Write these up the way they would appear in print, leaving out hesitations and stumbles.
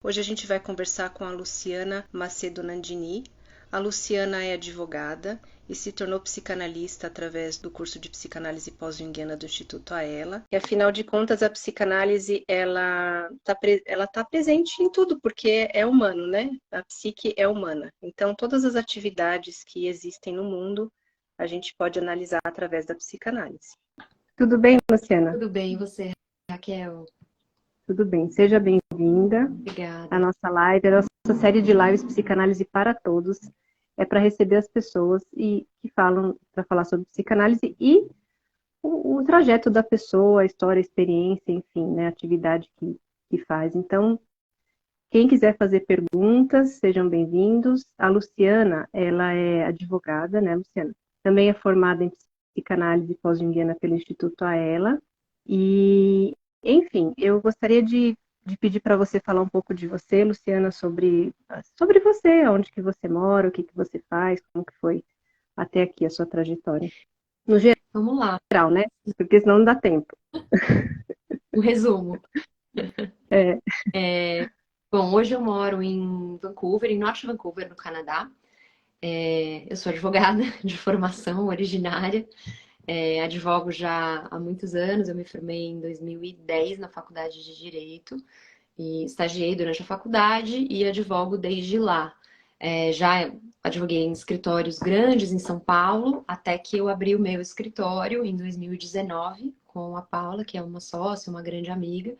Hoje a gente vai conversar com a Luciana Macedo Nandini. A Luciana é advogada e se tornou psicanalista através do curso de psicanálise pós-junguiana do Instituto Aela. E afinal de contas, a psicanálise ela tá presente em tudo, porque é humano, né? A psique é humana. Então, todas as atividades que existem no mundo, a gente pode analisar através da psicanálise. Tudo bem, Luciana? Tudo bem, e você, Raquel? Tudo bem. Seja bem-vinda. A Obrigada. nossa live, a nossa série de lives Psicanálise para Todos, é para receber as pessoas que falam, para falar sobre psicanálise e o trajeto da pessoa, a história, a experiência, enfim, né, a atividade que faz. Então, quem quiser fazer perguntas, sejam bem-vindos. A Luciana, ela é advogada, né, Luciana? Também é formada em psicanálise pós-junguiana pelo Instituto Aela. E, enfim, eu gostaria de pedir para você falar um pouco de você, Luciana, sobre você, onde que você mora, o que que você faz, como que foi até aqui a sua trajetória. No Vamos lá, geral, né? Porque senão não dá tempo. um resumo. É. Bom, hoje eu moro em Vancouver, em Norte Vancouver, no Canadá. Eu sou advogada de formação originária. Advogo já há muitos anos. Eu me formei em 2010 na Faculdade de Direito e estagiei durante a faculdade e advogo desde lá. Já advoguei em escritórios grandes em São Paulo, até que eu abri o meu escritório em 2019 com a Paula, que é uma sócia, uma grande amiga.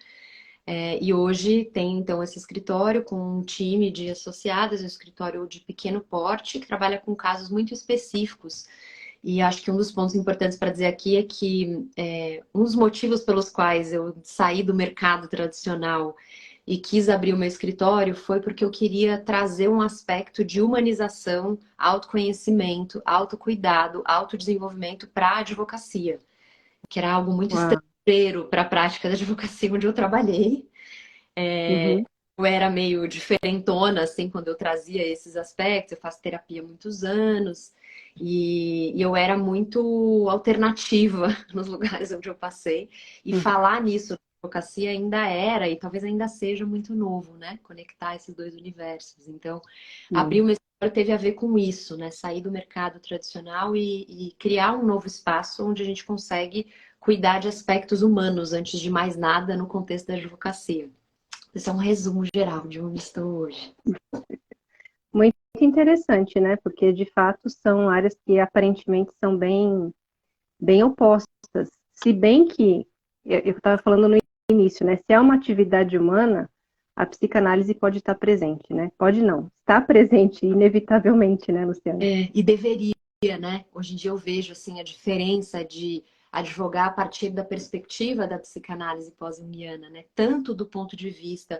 E hoje tem então esse escritório com um time de associadas, um escritório de pequeno porte, que trabalha com casos muito específicos. E acho que um dos pontos importantes para dizer aqui é que um dos motivos pelos quais eu saí do mercado tradicional e quis abrir o meu escritório foi porque eu queria trazer um aspecto de humanização, autoconhecimento, autocuidado, autodesenvolvimento para a advocacia, que era algo muito Uau. estrangeiro para a prática da advocacia onde eu trabalhei. Uhum. Eu era meio diferentona, assim, quando eu trazia esses aspectos. Eu faço terapia há muitos anos e eu era muito alternativa nos lugares onde eu passei. E Uhum. falar nisso na advocacia ainda era, e talvez ainda seja muito novo, né? Conectar esses dois universos. Então, abrir Sim. uma escola teve a ver com isso, né? Sair do mercado tradicional e criar um novo espaço onde a gente consegue cuidar de aspectos humanos, antes de mais nada, no contexto da advocacia. Esse é um resumo geral de onde estou hoje. Muito interessante, né? Porque de fato são áreas que aparentemente são bem opostas. Se bem que eu estava falando no início, né? Se é uma atividade humana, a psicanálise pode estar presente, né? Pode não, está presente inevitavelmente, né, Luciana? E deveria, né? Hoje em dia eu vejo assim a diferença de advogar a partir da perspectiva da psicanálise pós-junguiana, né? Tanto do ponto de vista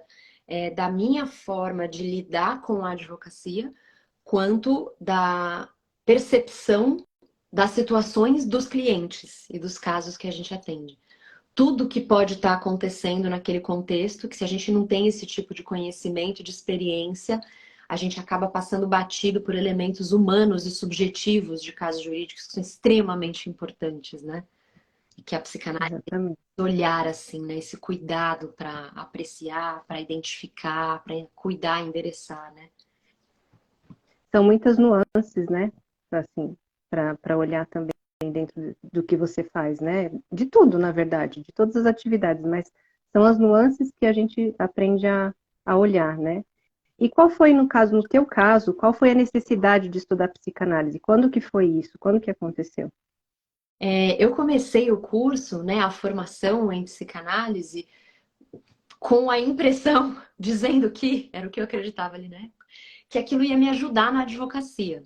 da minha forma de lidar com a advocacia, quanto da percepção das situações dos clientes e dos casos que a gente atende. Tudo que pode estar acontecendo naquele contexto, que se a gente não tem esse tipo de conhecimento, de experiência, a gente acaba passando batido por elementos humanos e subjetivos de casos jurídicos que são extremamente importantes, né? E que a psicanálise Exatamente. olhar assim, né? Esse cuidado para apreciar, para identificar, para cuidar, endereçar, né? São muitas nuances, né? Assim, para olhar também dentro do que você faz, né? De tudo, na verdade, de todas as atividades, mas são as nuances que a gente aprende a olhar, né? E qual foi, no teu caso, qual foi a necessidade de estudar psicanálise? Quando que foi isso? Quando que aconteceu? Eu comecei o curso, né, a formação em psicanálise, com a impressão, dizendo que, era o que eu acreditava ali, né? Que aquilo ia me ajudar na advocacia.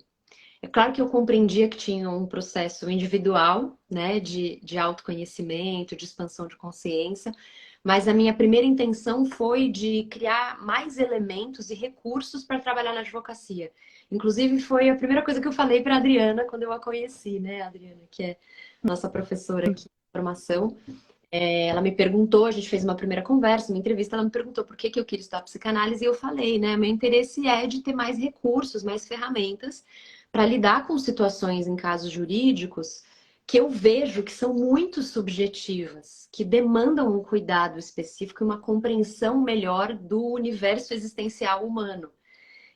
É claro que eu compreendia que tinha um processo individual, né, de autoconhecimento, de expansão de consciência, mas a minha primeira intenção foi de criar mais elementos e recursos para trabalhar na advocacia. Inclusive, foi a primeira coisa que eu falei para a Adriana quando eu a conheci, né, Adriana, que é nossa professora aqui de formação. Ela me perguntou, a gente fez uma primeira conversa, uma entrevista, ela me perguntou por que que eu queria estudar psicanálise e eu falei, né, meu interesse é de ter mais recursos, mais ferramentas para lidar com situações em casos jurídicos que eu vejo que são muito subjetivas, que demandam um cuidado específico e uma compreensão melhor do universo existencial humano.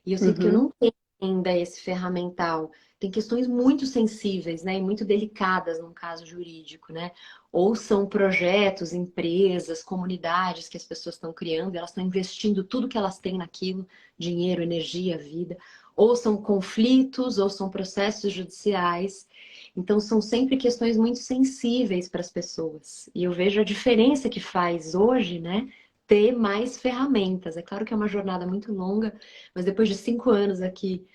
E eu sinto que eu Uhum. não tenho ainda esse ferramental. Tem questões muito sensíveis, né, e muito delicadas num caso jurídico, né? Ou são projetos, empresas, comunidades que as pessoas estão criando, elas estão investindo tudo que elas têm naquilo, dinheiro, energia, vida. Ou são conflitos, ou são processos judiciais. Então, são sempre questões muito sensíveis para as pessoas. E eu vejo a diferença que faz hoje, né? Ter mais ferramentas. É claro que é uma jornada muito longa, mas depois de 5 anos aqui,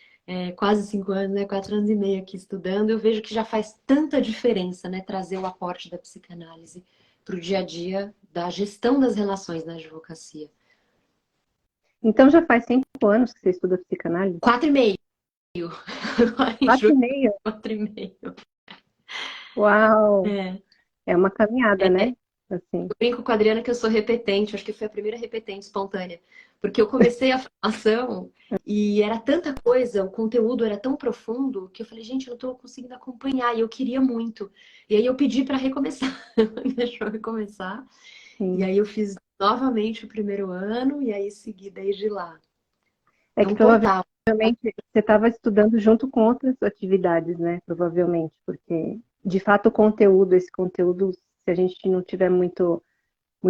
quase 5 anos, né? 4 anos e meio aqui estudando, eu vejo que já faz tanta diferença, né? Trazer o aporte da psicanálise para o dia a dia da gestão das relações na advocacia. Então já faz 5 anos que você estuda psicanálise? 4 e meio. Agora em Quatro julho, e meio? 4 e meio. Uau! É. É uma caminhada, né? Assim. Eu brinco com a Adriana que eu sou repetente, acho que foi a primeira repetente espontânea. Porque eu comecei a formação e era tanta coisa, o conteúdo era tão profundo que eu falei, gente, eu não estou conseguindo acompanhar e eu queria muito. E aí eu pedi para recomeçar, deixou eu recomeçar. E Sim. aí eu fiz novamente o primeiro ano e aí segui desde lá. É É que um portal. provavelmente você estava estudando junto com outras atividades, né? Provavelmente, porque de fato o conteúdo, esse conteúdo, se a gente não tiver muito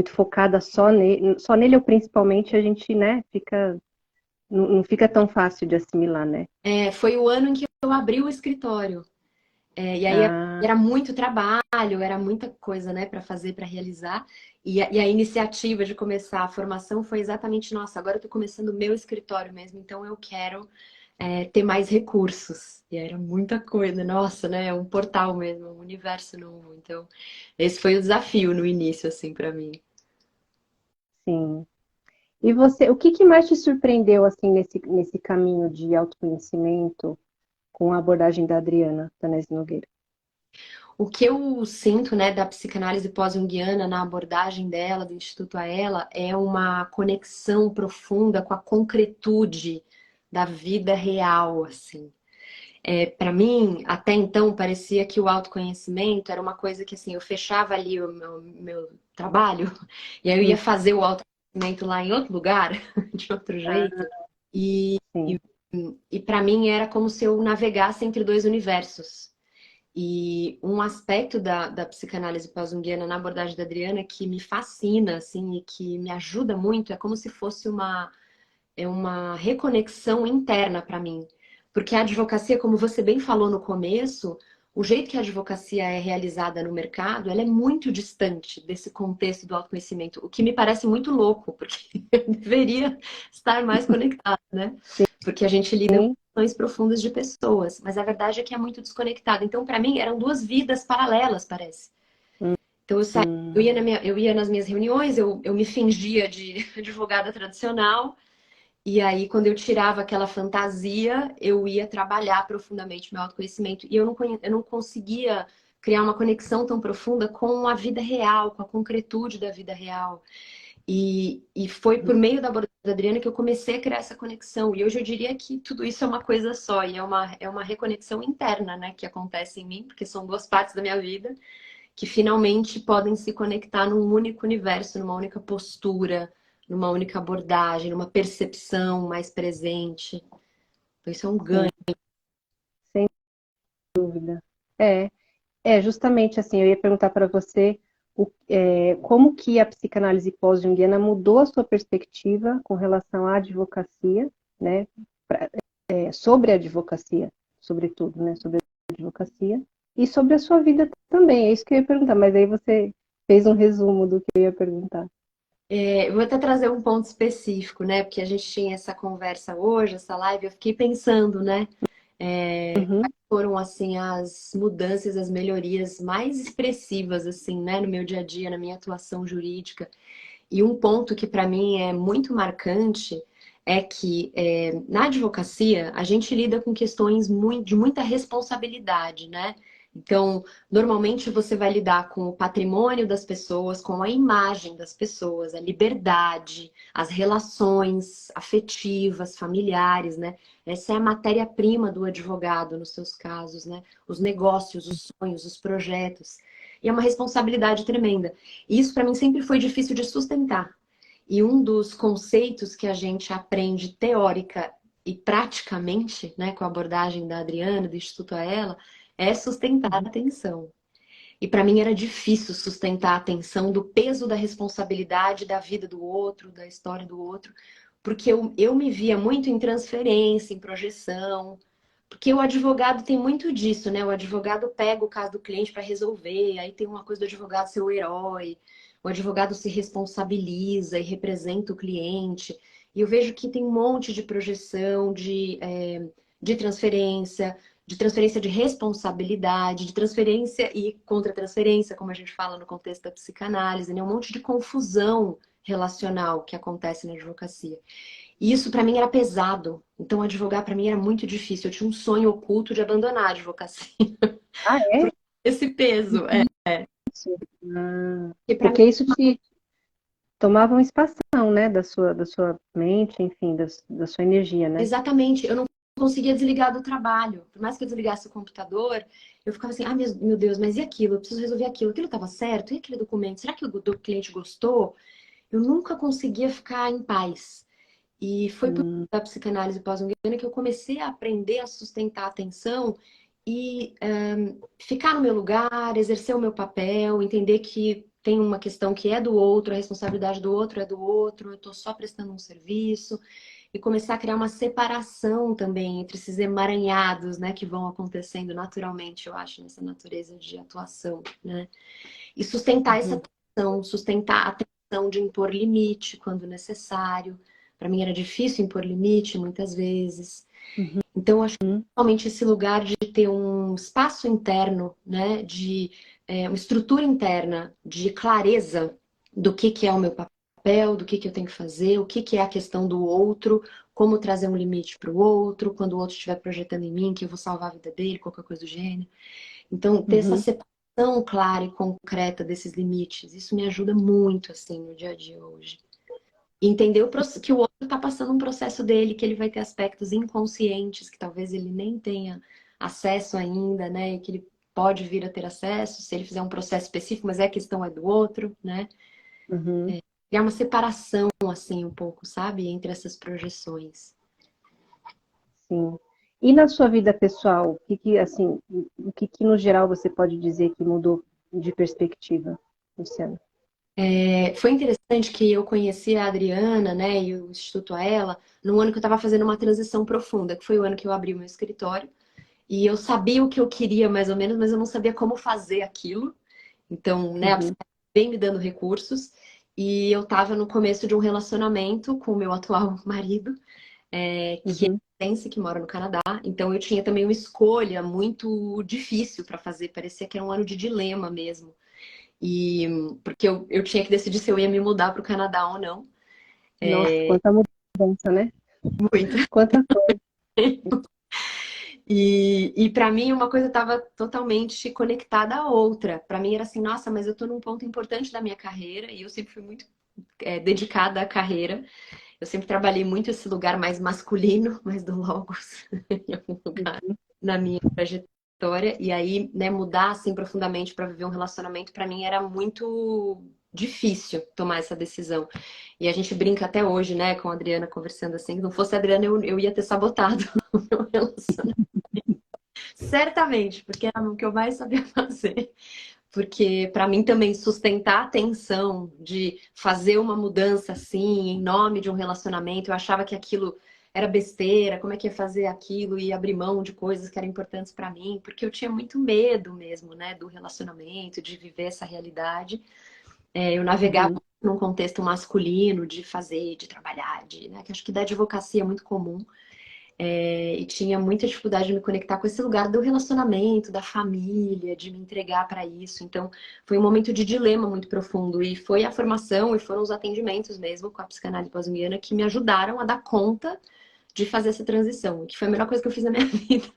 focada só nele ou principalmente, a gente, né, não fica tão fácil de assimilar, né? Foi o ano em que eu abri o escritório. E aí Ah, era muito trabalho, era muita coisa, né, para fazer, para realizar. E a iniciativa de começar a formação foi exatamente, nossa, agora eu estou começando o meu escritório mesmo, então eu quero ter mais recursos. E era muita coisa, nossa, né, é um portal mesmo, um universo novo. Então, esse foi o desafio no início, assim, para mim. sim. E você, o que que mais te surpreendeu assim nesse caminho de autoconhecimento com a abordagem da Adriana Tanese Nogueira? O que eu sinto, né, da psicanálise pós-junguiana na abordagem dela, do Instituto a ela, é uma conexão profunda com a concretude da vida real, assim. Para mim, até então, parecia que o autoconhecimento era uma coisa que, assim, eu fechava ali o meu trabalho e aí eu ia Hum, fazer o autoconhecimento lá em outro lugar, de outro jeito. E, sim. e para mim era como se eu navegasse entre dois universos. E um aspecto da psicanálise pós-junguiana na abordagem da Adriana que me fascina, assim, e que me ajuda muito, é como se fosse uma reconexão interna para mim. Porque a advocacia, como você bem falou no começo, o jeito que a advocacia é realizada no mercado, ela é muito distante desse contexto do autoconhecimento, o que me parece muito louco, porque eu deveria estar mais conectada, né? Porque a gente lida com Sim. questões profundas de pessoas, mas a verdade é que é muito desconectado. Então, para mim, eram duas vidas paralelas, parece. Hum, Então, eu ia nas minhas reuniões, eu me fingia de advogada tradicional, e aí, quando eu tirava aquela fantasia, eu ia trabalhar profundamente meu autoconhecimento. E eu não conseguia criar uma conexão tão profunda com a vida real, com a concretude da vida real. E foi por meio da abordagem da Adriana que eu comecei a criar essa conexão. E hoje eu diria que tudo isso é uma coisa só, e é uma reconexão interna, né, que acontece em mim, porque são duas partes da minha vida que finalmente podem se conectar num único universo, numa única postura, numa única abordagem, numa percepção mais presente. Então, isso é um Sim, ganho. sem dúvida. É, é justamente assim, eu ia perguntar para você como que a psicanálise pós-junguiana mudou a sua perspectiva com relação à advocacia, né? Sobre a advocacia, sobretudo, né? Sobre a advocacia e sobre a sua vida também. É isso que eu ia perguntar, mas aí você fez um resumo do que eu ia perguntar. Eu vou até trazer um ponto específico, né? Porque a gente tinha essa conversa hoje, essa live, eu fiquei pensando, né? Uhum, Quais foram, assim, as mudanças, as melhorias mais expressivas, assim, né? No meu dia a dia, na minha atuação jurídica. E um ponto que para mim é muito marcante é que na advocacia a gente lida com questões de muita responsabilidade, né? Então, normalmente você vai lidar com o patrimônio das pessoas, com a imagem das pessoas, a liberdade, as relações afetivas, familiares, né? Essa é a matéria-prima do advogado nos seus casos, né? Os negócios, os sonhos, os projetos. E é uma responsabilidade tremenda. E isso para mim sempre foi difícil de sustentar. E um dos conceitos que a gente aprende teórica e praticamente, né, com a abordagem da Adriana, do Instituto Aela, é sustentar a atenção. E para mim era difícil sustentar a atenção do peso da responsabilidade da vida do outro, da história do outro, porque eu me via muito em transferência, em projeção, porque o advogado tem muito disso, né? O advogado pega o caso do cliente para resolver, aí tem uma coisa do advogado ser o herói, o advogado se responsabiliza e representa o cliente. E eu vejo que tem um monte de projeção, de transferência de responsabilidade, de transferência e contra-transferência, como a gente fala no contexto da psicanálise, né? Um monte de confusão relacional que acontece na advocacia. E isso para mim era pesado. Então advogar para mim era muito difícil. Eu tinha um sonho oculto de abandonar a advocacia. Ah, é? Esse peso, é. Ah, E para mim, porque isso te tomava uma espação, né, da sua mente, enfim, da sua energia, né? exatamente, eu não conseguia desligar do trabalho. Por mais que eu desligasse o computador, eu ficava assim, ah, meu Deus, mas e aquilo? Eu preciso resolver aquilo. Aquilo estava certo? E aquele documento? Será que o cliente gostou? Eu nunca conseguia ficar em paz. E foi por a psicanálise pós-junguiana que eu comecei a aprender a sustentar a atenção e ficar no meu lugar, exercer o meu papel, entender que tem uma questão que é do outro, a responsabilidade do outro é do outro, eu estou só prestando um serviço, e começar a criar uma separação também entre esses emaranhados, né, que vão acontecendo naturalmente, eu acho, nessa natureza de atuação, né? E sustentar essa atenção, sustentar a atenção de impor limite quando necessário. Para mim era difícil impor limite muitas vezes. Então, eu acho que realmente esse lugar de ter um espaço interno, né, de uma estrutura interna de clareza do que é o meu papel, do que eu tenho que fazer, o que é a questão do outro, como trazer um limite para o outro, quando o outro estiver projetando em mim, que eu vou salvar a vida dele, qualquer coisa do gênero. Então, ter essa separação clara e concreta desses limites, isso me ajuda muito, assim, no dia a dia hoje. E entender que o outro está passando um processo dele, que ele vai ter aspectos inconscientes, que talvez ele nem tenha acesso ainda, né? E que ele pode vir a ter acesso, se ele fizer um processo específico, mas a questão é do outro, né? Uhum. Criar uma separação, assim, um pouco, sabe? Entre essas projeções. Sim. E na sua vida pessoal, assim, o que no geral você pode dizer que mudou de perspectiva, Luciana? Foi interessante que eu conheci a Adriana, né, e o Instituto Aela, no ano que eu estava fazendo uma transição profunda, que foi o ano que eu abri o meu escritório. E eu sabia o que eu queria, mais ou menos, mas eu não sabia como fazer aquilo. Então, né, a psicologia vem me dando recursos. E eu estava no começo de um relacionamento com o meu atual marido, que é canadense, que mora no Canadá. Então, eu tinha também uma escolha muito difícil para fazer. Parecia que era um ano de dilema mesmo. E porque eu tinha que decidir se eu ia me mudar para o Canadá ou não. Nossa, quanta mudança, né? Muito. Quanta coisa. E para mim uma coisa estava totalmente conectada à outra. Para mim era assim, nossa, mas eu estou num ponto importante da minha carreira e eu sempre fui muito dedicada à carreira. Eu sempre trabalhei muito esse lugar mais masculino, mais do logos, em algum lugar na minha trajetória. E aí, né, mudar assim profundamente para viver um relacionamento para mim era muito difícil tomar essa decisão. E a gente brinca até hoje, né, com a Adriana conversando assim, se não fosse a Adriana eu ia ter sabotado o meu relacionamento. Certamente, porque era o que eu mais sabia fazer. Porque para mim também sustentar a tensão de fazer uma mudança assim, em nome de um relacionamento, eu achava que aquilo era besteira, como é que ia fazer aquilo e abrir mão de coisas que eram importantes para mim, porque eu tinha muito medo mesmo, né, do relacionamento, de viver essa realidade. Eu navegava num contexto masculino de fazer, de trabalhar, né, que acho que da advocacia é muito comum. E tinha muita dificuldade de me conectar com esse lugar do relacionamento, da família, de me entregar para isso. Então, foi um momento de dilema muito profundo. E foi a formação e foram os atendimentos mesmo com a psicanálise pós-junguiana que me ajudaram a dar conta de fazer essa transição, que foi a melhor coisa que eu fiz na minha vida.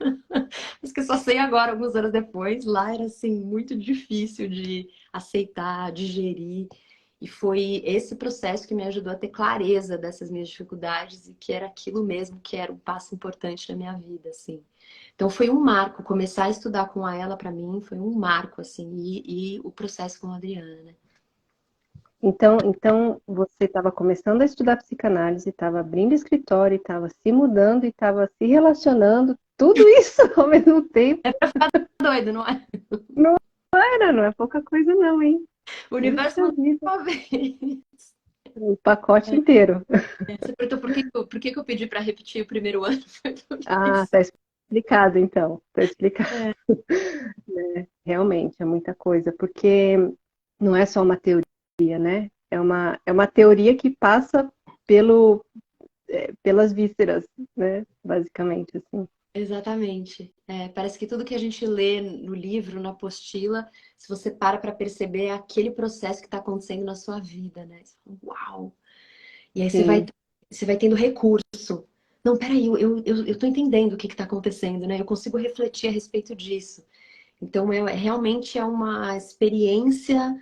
Mas que eu só sei agora, alguns anos depois. Lá era, assim, muito difícil de aceitar, digerir. E foi esse processo que me ajudou a ter clareza dessas minhas dificuldades e que era aquilo mesmo que era um passo importante na minha vida, assim. Então foi um marco, começar a estudar com a ela para mim foi um marco, assim, e o processo com a Adriana, né? Então você estava começando a estudar psicanálise, estava abrindo escritório, estava se mudando e estava se relacionando, tudo isso ao mesmo tempo. É pra ficar doido, não é? Não era, não é pouca coisa não, hein? O universo Puxa mandou vida, uma vez. o pacote inteiro. Você perguntou por que eu pedi para repetir o primeiro ano? Foi por Ah, isso. tá explicado então, tá explicado. É, Realmente, é muita coisa, porque não é só uma teoria, né? É uma teoria que passa pelas vísceras, né? Basicamente, assim. exatamente. É, parece que tudo que a gente lê no livro, na apostila, se você para perceber, é aquele processo que está acontecendo na sua vida, né? Você fala, uau! E aí Sim, você vai tendo recurso. Não, peraí, eu tô entendendo o que está acontecendo, né? Eu consigo refletir a respeito disso. Então, realmente é uma experiência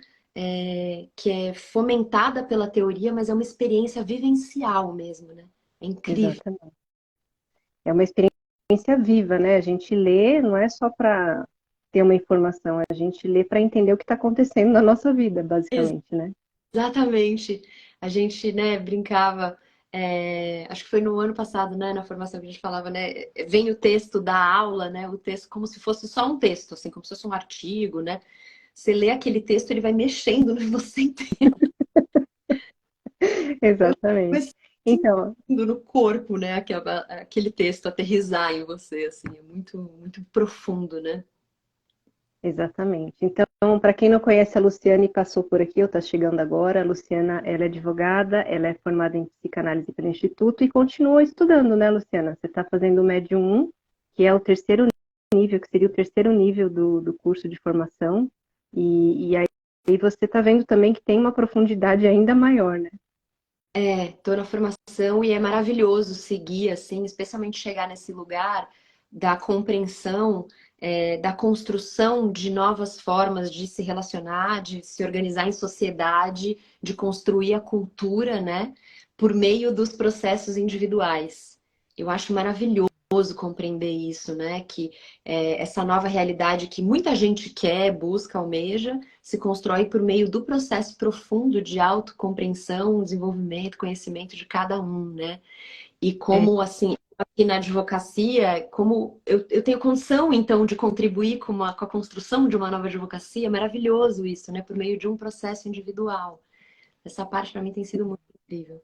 que é fomentada pela teoria, mas é uma experiência vivencial mesmo, né? É incrível. exatamente. É uma experiência viva, né? A gente lê, não é só para ter uma informação, a gente lê para entender o que está acontecendo na nossa vida, basicamente, né? Exatamente. A gente, né, brincava, acho que foi no ano passado, né, na formação que a gente falava, né, vem o texto da aula, né, o texto como se fosse só um texto, assim, como se fosse um artigo, né? Você lê aquele texto, ele vai mexendo em você inteiro, vai Exatamente. Então, sentindo no corpo, né, aquele texto aterrissar em você, assim, é muito, muito profundo, né? exatamente. Então, para quem não conhece a Luciana e passou por aqui, ou está chegando agora, a Luciana, ela é advogada, ela é formada em psicanálise pelo Instituto e continua estudando, né, Luciana? Você está fazendo o Médium 1, que é o terceiro nível, que seria o terceiro nível do curso de formação, e aí você está vendo também que tem uma profundidade ainda maior, né? Tô na formação e é maravilhoso seguir, assim, especialmente chegar nesse lugar da compreensão, da construção de novas formas de se relacionar, de se organizar em sociedade, de construir a cultura, né, por meio dos processos individuais. Eu acho maravilhoso compreender isso, né, que essa nova realidade que muita gente quer, busca, almeja, se constrói por meio do processo profundo de autocompreensão, desenvolvimento, conhecimento de cada um, né? E É, como, assim, aqui na advocacia, como eu tenho condição, então, de contribuir com a construção de uma nova advocacia, é maravilhoso isso, né? Por meio de um processo individual. Essa parte, para mim, tem sido muito incrível.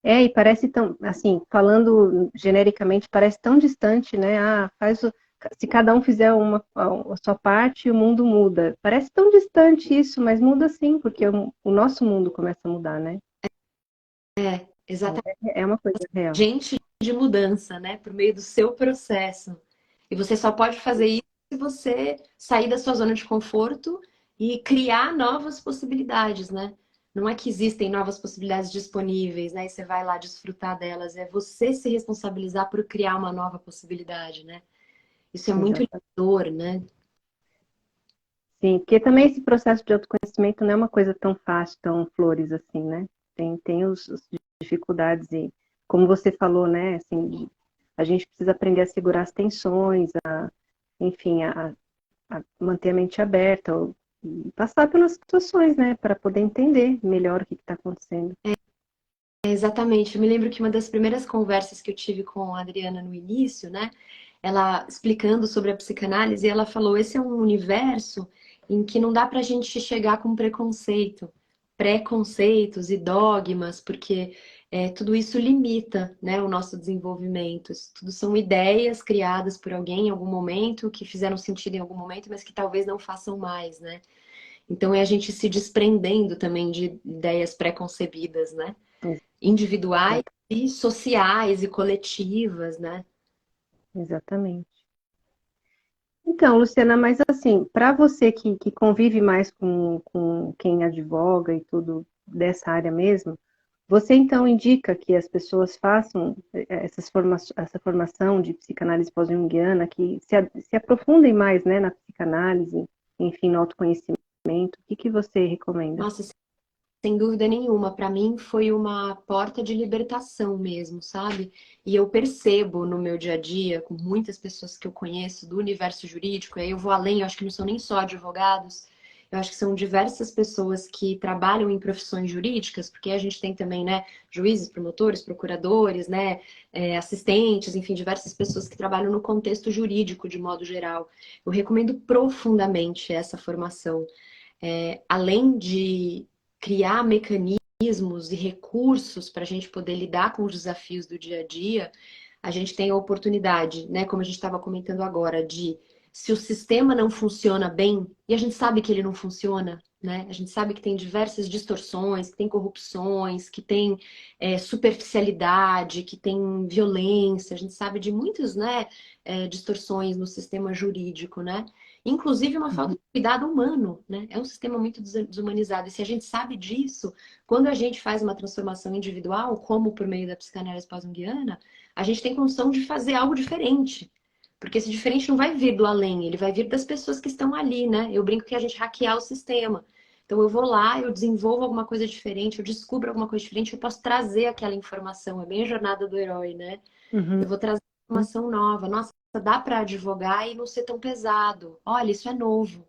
e parece tão, assim, falando genericamente, parece tão distante, né? Ah, se cada um fizer a sua parte, o mundo muda. Parece tão distante isso, mas muda sim, porque o nosso mundo começa a mudar, né? Exatamente. É uma coisa real. Gente de mudança, né? Por meio do seu processo. E você só pode fazer isso se você sair da sua zona de conforto e criar novas possibilidades, né? Não é que existem novas possibilidades disponíveis, né? E você vai lá desfrutar delas. É você se responsabilizar por criar uma nova possibilidade, né? Isso é muito Exatamente. libertador, né? Sim, porque também esse processo de autoconhecimento não é uma coisa tão fácil, tão flores assim, né? Tem as dificuldades e, como você falou, né? Assim, a gente precisa aprender a segurar as tensões, enfim, a manter a mente aberta, e passar pelas situações, né, para poder entender melhor o que está acontecendo. Exatamente. Eu me lembro que uma das primeiras conversas que eu tive com a Adriana no início, né? Ela explicando sobre a psicanálise, ela falou: esse é um universo em que não dá pra gente chegar com preconceito, preconceitos e dogmas, porque tudo isso limita, né, o nosso desenvolvimento. Isso tudo são ideias criadas por alguém em algum momento, que fizeram sentido em algum momento, mas que talvez não façam mais, né? Então é a gente se desprendendo também de ideias preconcebidas, né? Individuais Exato, e sociais e coletivas, né? exatamente. Então, Luciana, mas assim, para você que convive mais com quem advoga e tudo dessa área mesmo, Você então indica que as pessoas façam essa formação de psicanálise pós-junguiana, que se aprofundem mais, né, na psicanálise, enfim, no autoconhecimento. O que você recomenda? Nossa, sem dúvida nenhuma, para mim foi uma porta de libertação mesmo, sabe? E eu percebo no meu dia a dia, com muitas pessoas que eu conheço do universo jurídico, aí eu vou além, eu acho que não são nem só advogados, eu acho que são diversas pessoas que trabalham em profissões jurídicas, porque a gente tem também, né, juízes, promotores, procuradores, né, assistentes, enfim, diversas pessoas que trabalham no contexto jurídico de modo geral. Eu recomendo profundamente essa formação. Além de criar mecanismos e recursos para a gente poder lidar com os desafios do dia a dia, a gente tem a oportunidade, né, como a gente estava comentando agora, de se o sistema não funciona bem, e a gente sabe que ele não funciona, né? A gente sabe que tem diversas distorções, que tem corrupções, que tem superficialidade, que tem violência, a gente sabe de muitas, né, distorções no sistema jurídico, né? Inclusive uma falta Uhum. de cuidado humano, né? É um sistema muito desumanizado. E se a gente sabe disso, quando a gente faz uma transformação individual, como por meio da psicanálise pós-junguiana, a gente tem condição de fazer algo diferente. Porque esse diferente não vai vir do além, ele vai vir das pessoas que estão ali, né? Eu brinco que a gente hackear o sistema. Então eu vou lá, eu desenvolvo alguma coisa diferente, eu descubro alguma coisa diferente, eu posso trazer aquela informação. É bem a jornada do herói, né? Eu Uhum. vou trazer informação nova. Nossa, dá para advogar e não ser tão pesado. Olha, isso é novo.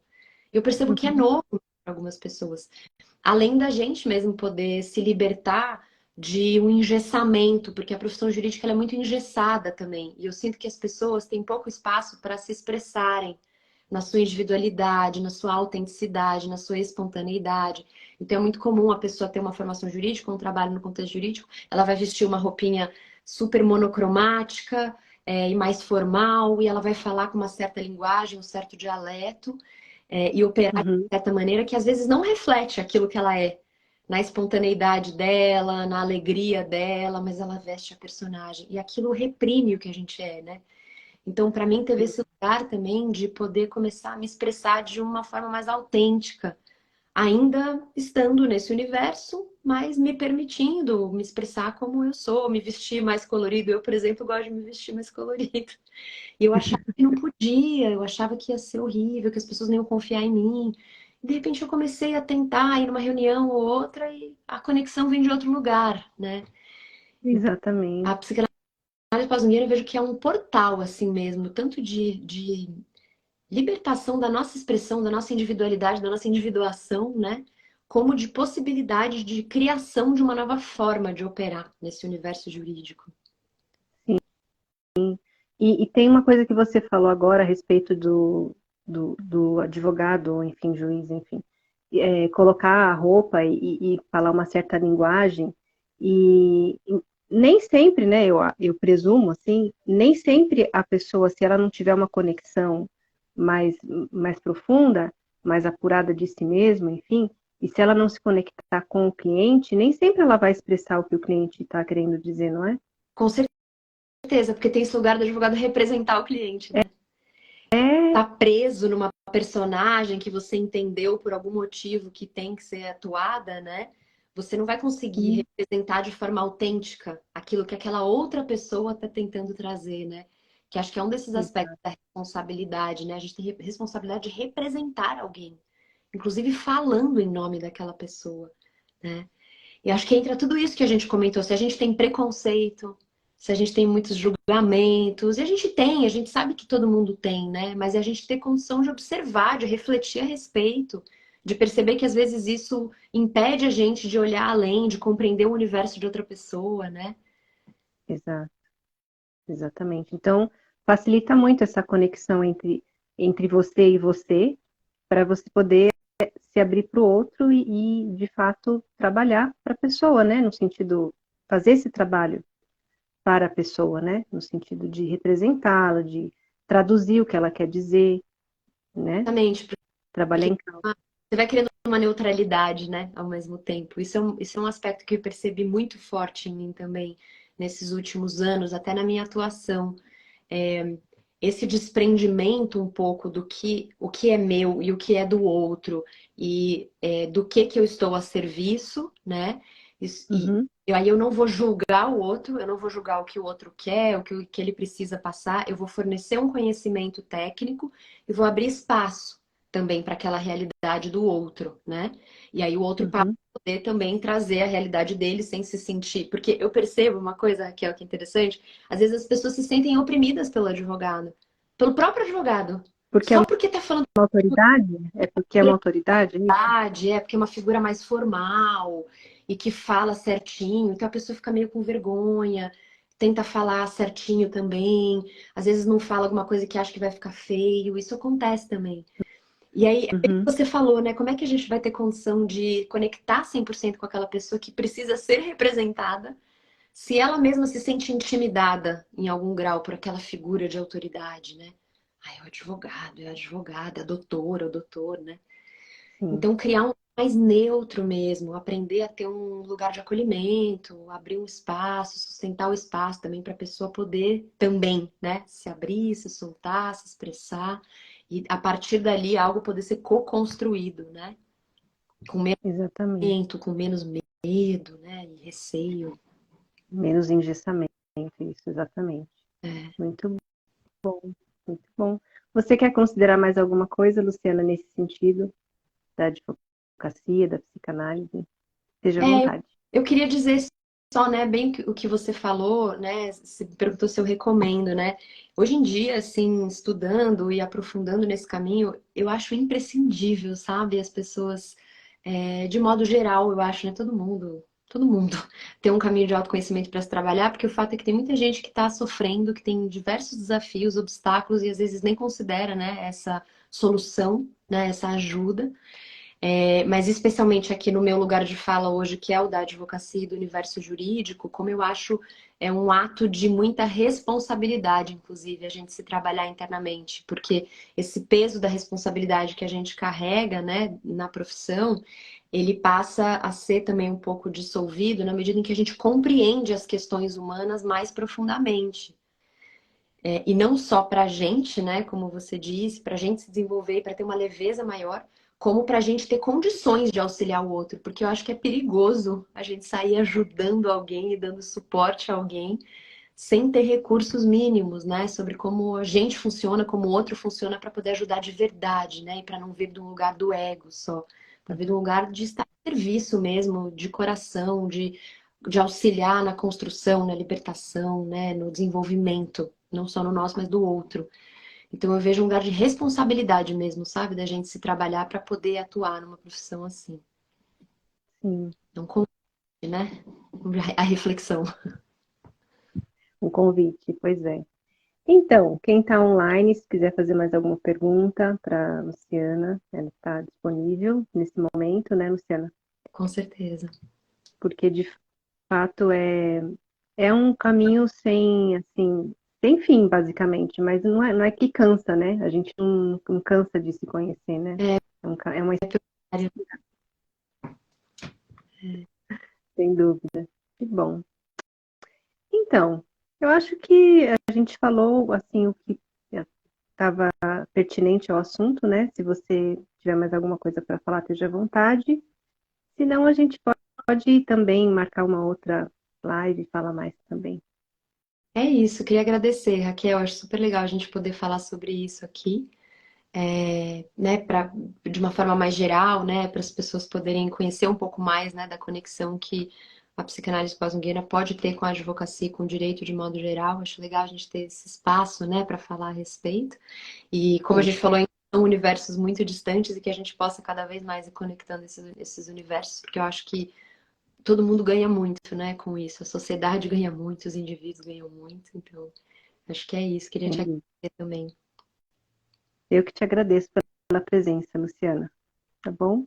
Eu percebo que é Uhum. novo para algumas pessoas. Além da gente mesmo poder se libertar de um engessamento, porque a profissão jurídica ela é muito engessada também. E eu sinto que as pessoas têm pouco espaço para se expressarem na sua individualidade, na sua autenticidade, na sua espontaneidade. Então é muito comum a pessoa ter uma formação jurídica, um trabalho no contexto jurídico, ela vai vestir uma roupinha super monocromática, e mais formal, e ela vai falar com uma certa linguagem, um certo dialeto, e operar Uhum. de certa maneira que às vezes não reflete aquilo que ela é, na espontaneidade dela, na alegria dela, mas ela veste a personagem. E aquilo reprime o que a gente é, né? Então, para mim, teve esse lugar também de poder começar a me expressar de uma forma mais autêntica, ainda estando nesse universo, mas me permitindo me expressar como eu sou, me vestir mais colorido. Eu, por exemplo, gosto de me vestir mais colorido. E eu achava que não podia, eu achava que ia ser horrível, que as pessoas não iam confiar em mim. E, de repente eu comecei a tentar ir numa reunião ou outra e a conexão vem de outro lugar, né? Então, Exatamente. a psicanálise pós-junguiana eu vejo que é um portal, assim mesmo, tanto de libertação da nossa expressão, da nossa individualidade, da nossa individuação, né? Como de possibilidade de criação de uma nova forma de operar nesse universo jurídico. E tem uma coisa que você falou agora a respeito do advogado, ou enfim, juiz, enfim, colocar a roupa e falar uma certa linguagem, e nem sempre, né, eu presumo, assim, nem sempre a pessoa, se ela não tiver uma conexão mais, mais profunda, mais apurada de si mesma, enfim, e se ela não se conectar com o cliente, nem sempre ela vai expressar o que o cliente está querendo dizer, não é? Com certeza, porque tem esse lugar do advogado representar o cliente, né? É, Tá preso numa personagem que você entendeu por algum motivo que tem que ser atuada, né? Você não vai conseguir representar de forma autêntica aquilo que aquela outra pessoa está tentando trazer, né? Que acho que é um desses aspectos da responsabilidade, né? A gente tem responsabilidade de representar alguém, inclusive falando em nome daquela pessoa, né? E acho que entra tudo isso que a gente comentou. Se a gente tem preconceito, se a gente tem muitos julgamentos, e a gente sabe que todo mundo tem, né? Mas é a gente ter condição de observar, de refletir a respeito, de perceber que às vezes isso impede a gente de olhar além, de compreender o universo de outra pessoa, né? exato. Exatamente. Então, facilita muito essa conexão entre você, para você poder se abrir para o outro de fato, trabalhar para a pessoa, né? No sentido, fazer esse trabalho para a pessoa, né? No sentido de representá-la, de traduzir o que ela quer dizer, né? Exatamente, Trabalhar porque em campo. você vai criando uma neutralidade, né? Ao mesmo tempo. Isso é um aspecto que eu percebi muito forte em mim também, nesses últimos anos, até na minha atuação. É, esse desprendimento um pouco do que o que é meu e o que é do outro e do que eu estou a serviço, né? Uhum. Aí eu não vou julgar o outro, eu não vou julgar o que o outro quer, o que ele precisa passar, eu vou fornecer um conhecimento técnico e vou abrir espaço também para aquela realidade do outro, né? E aí o outro pode Uhum. poder também trazer a realidade dele sem se sentir. Porque eu percebo uma coisa, Raquel, que é interessante, às vezes as pessoas se sentem oprimidas pelo advogado, pelo próprio advogado. Porque é Só uma porque tá falando autoridade? É porque é uma autoridade, é isso? porque é uma figura mais formal e que fala certinho, então a pessoa fica meio com vergonha, tenta falar certinho também, às vezes não fala alguma coisa que acha que vai ficar feio, isso acontece também. E aí, é o que Uhum. você falou, né? Como é que a gente vai ter condição de conectar 100% com aquela pessoa que precisa ser representada, se ela mesma se sente intimidada em algum grau por aquela figura de autoridade, né? Ah, é o advogado, é a advogada, é a doutora, é o doutor, né? Sim, Então, criar um mais neutro mesmo, aprender a ter um lugar de acolhimento, abrir um espaço, sustentar o espaço também para a pessoa poder também, né, se abrir, se soltar, se expressar e a partir dali algo poder ser co-construído, né, com menos exatamente. medo, com menos medo, né, e receio. Menos engessamento, isso, exatamente. É. Muito bom, muito bom. Você quer considerar mais alguma coisa, Luciana, nesse sentido, da advocacia, da psicanálise? Esteja à É, vontade. eu queria dizer só, né, bem o que você falou, né, você perguntou se eu recomendo, né, hoje em dia, assim, estudando e aprofundando nesse caminho, eu acho imprescindível, sabe, as pessoas, de modo geral, eu acho, né, todo mundo ter um caminho de autoconhecimento para se trabalhar, porque o fato é que tem muita gente que está sofrendo, que tem diversos desafios, obstáculos e às vezes nem considera, né, essa solução, né, essa ajuda. Mas especialmente aqui no meu lugar de fala hoje, que é o da advocacia e do universo jurídico, como eu acho é um ato de muita responsabilidade, inclusive, a gente se trabalhar internamente, porque esse peso da responsabilidade que a gente carrega, né, na profissão, ele passa a ser também um pouco dissolvido na medida em que a gente compreende as questões humanas mais profundamente. E não só para a gente, né, como você disse, para a gente se desenvolver, para ter uma leveza maior, como para a gente ter condições de auxiliar o outro, porque eu acho que é perigoso a gente sair ajudando alguém e dando suporte a alguém sem ter recursos mínimos, né, sobre como a gente funciona, como o outro funciona para poder ajudar de verdade, né, e para não vir de um lugar do ego só, para vir de um lugar de estar a serviço mesmo, de coração, de auxiliar na construção, na libertação, né, no desenvolvimento, não só no nosso, mas do outro. Então eu vejo um lugar de responsabilidade mesmo, sabe, da gente se trabalhar para poder atuar numa profissão assim. Sim, Então, convite, né, a reflexão. um convite, pois é. Então, quem está online, se quiser fazer mais alguma pergunta para a Luciana, ela está disponível nesse momento, né, Luciana? Com certeza. Porque de fato é um caminho sem, assim, sem fim, basicamente, mas não é que cansa, né? A gente não cansa de se conhecer, né? É, É uma sem dúvida. Que bom. Então, eu acho que a gente falou, assim, o que estava pertinente ao assunto, né? Se você tiver mais alguma coisa para falar, esteja à vontade. Se não, a gente pode também marcar uma outra live e falar mais também. é isso, queria agradecer, Raquel. Acho super legal a gente poder falar sobre isso aqui, né, de uma forma mais geral, né, para as pessoas poderem conhecer um pouco mais, né, da conexão que a psicanálise pós-junguiana pode ter com a advocacia e com o direito de modo geral. Acho legal a gente ter esse espaço, né, para falar a respeito. E como a Sim, gente falou, são universos muito distantes e que a gente possa cada vez mais ir conectando esses universos, porque eu acho que todo mundo ganha muito, né, com isso. A sociedade ganha muito, os indivíduos ganham muito. Então, acho que é isso. Queria te sem dúvida. agradecer também. Eu que te agradeço pela presença, Luciana. Tá bom?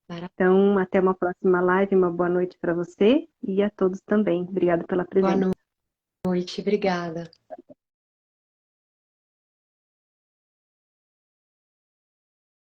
Mara- Então, até uma próxima live. Uma boa noite para você e a todos também. Obrigada pela Boa presença. noite, obrigada.